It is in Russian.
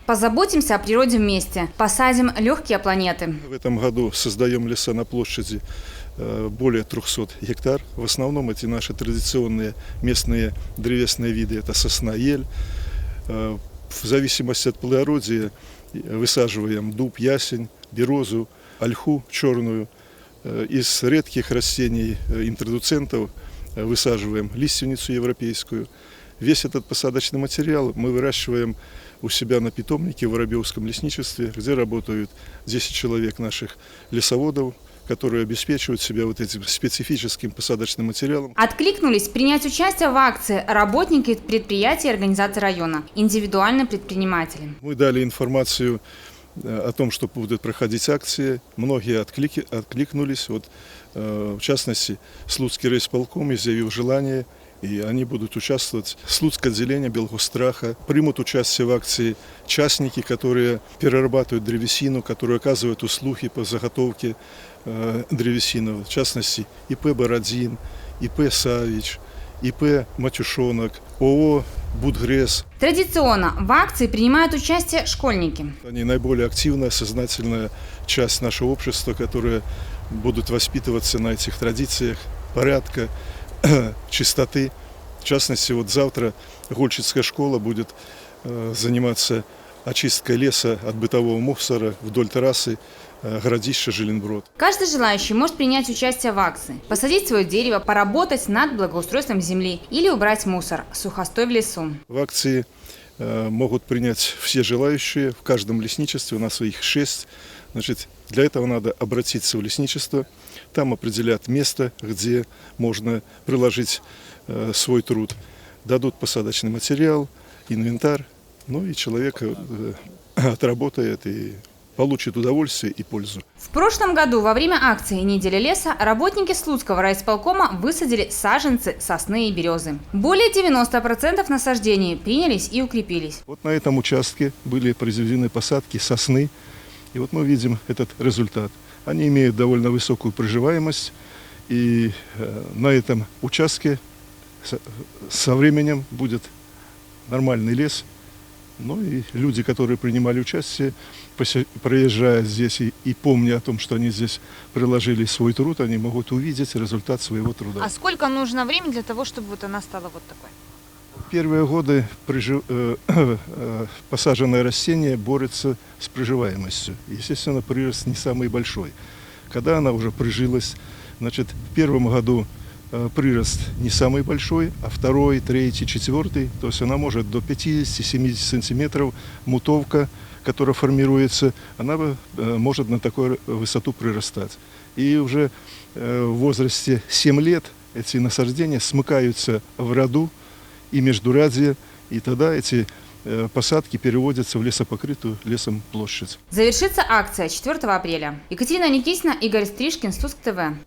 Позаботимся о природе вместе. Посадим легкие планеты. В этом году создаем леса на площади более 300 гектар. В основном эти наши традиционные местные древесные виды. Это сосна, ель. В зависимости от плодородия высаживаем дуб, ясень, березу, ольху черную. Из редких растений интродуцентов высаживаем лиственницу европейскую. Весь этот посадочный материал мы выращиваем у себя на питомнике в Воробьевском лесничестве, где работают 10 человек наших лесоводов, которые обеспечивают себя вот этим специфическим посадочным материалом. Откликнулись принять участие в акции работники предприятий и организаций района, индивидуальные предприниматели. Мы дали информацию о том, что будут проходить акции. Многие откликнулись. Вот, в частности, Слуцкий райисполком изъявил желание, и они будут участвовать. Слуцкое отделение Белгостраха примут участие в акции частники, которые перерабатывают древесину, которые оказывают услуги по заготовке древесины. В частности, ИП «Бородин», ИП «Савич», ИП «Матюшонок», ООО «Будгресс». Традиционно в акции принимают участие школьники. Они наиболее активная, сознательная часть нашего общества, которые будут воспитываться на этих традициях порядка, чистоты. В частности, вот завтра Гольчицкая школа будет заниматься очисткой леса от бытового мусора вдоль трассы городища Жилинброд. Каждый желающий может принять участие в акции, посадить свое дерево, поработать над благоустройством земли или убрать мусор, сухостой в лесу. В акции могут принять все желающие в каждом лесничестве, у нас их 6. Значит, для этого надо обратиться в лесничество, там определят место, где можно приложить свой труд. Дадут посадочный материал, инвентарь, ну и человек отработает и получит удовольствие и пользу. В прошлом году во время акции «Неделя леса» работники Слуцкого райисполкома высадили саженцы сосны и березы. Более 90% насаждений принялись и укрепились. Вот на этом участке были произведены посадки сосны. И вот мы видим этот результат. Они имеют довольно высокую приживаемость. И на этом участке со временем будет нормальный лес. Ну и люди, которые принимали участие, проезжая здесь и помня о том, что они здесь приложили свой труд, они могут увидеть результат своего труда. А сколько нужно времени для того, чтобы вот она стала вот такой? Первые годы посаженное растение борется с приживаемостью. Естественно, прирост не самый большой. Когда она уже прижилась, значит, в первом году прирост не самый большой, а второй, третий, четвертый, то есть она может до 50-70 сантиметров, мутовка, которая формируется, она может на такую высоту прирастать. И уже в возрасте 7 лет эти насаждения смыкаются в роду и междурядье, и тогда эти посадки переводятся в лесопокрытую лесом площадь. Завершится акция 4 апреля. Екатерина Никитина, Игорь Стрижкин, Слуцк ТВ.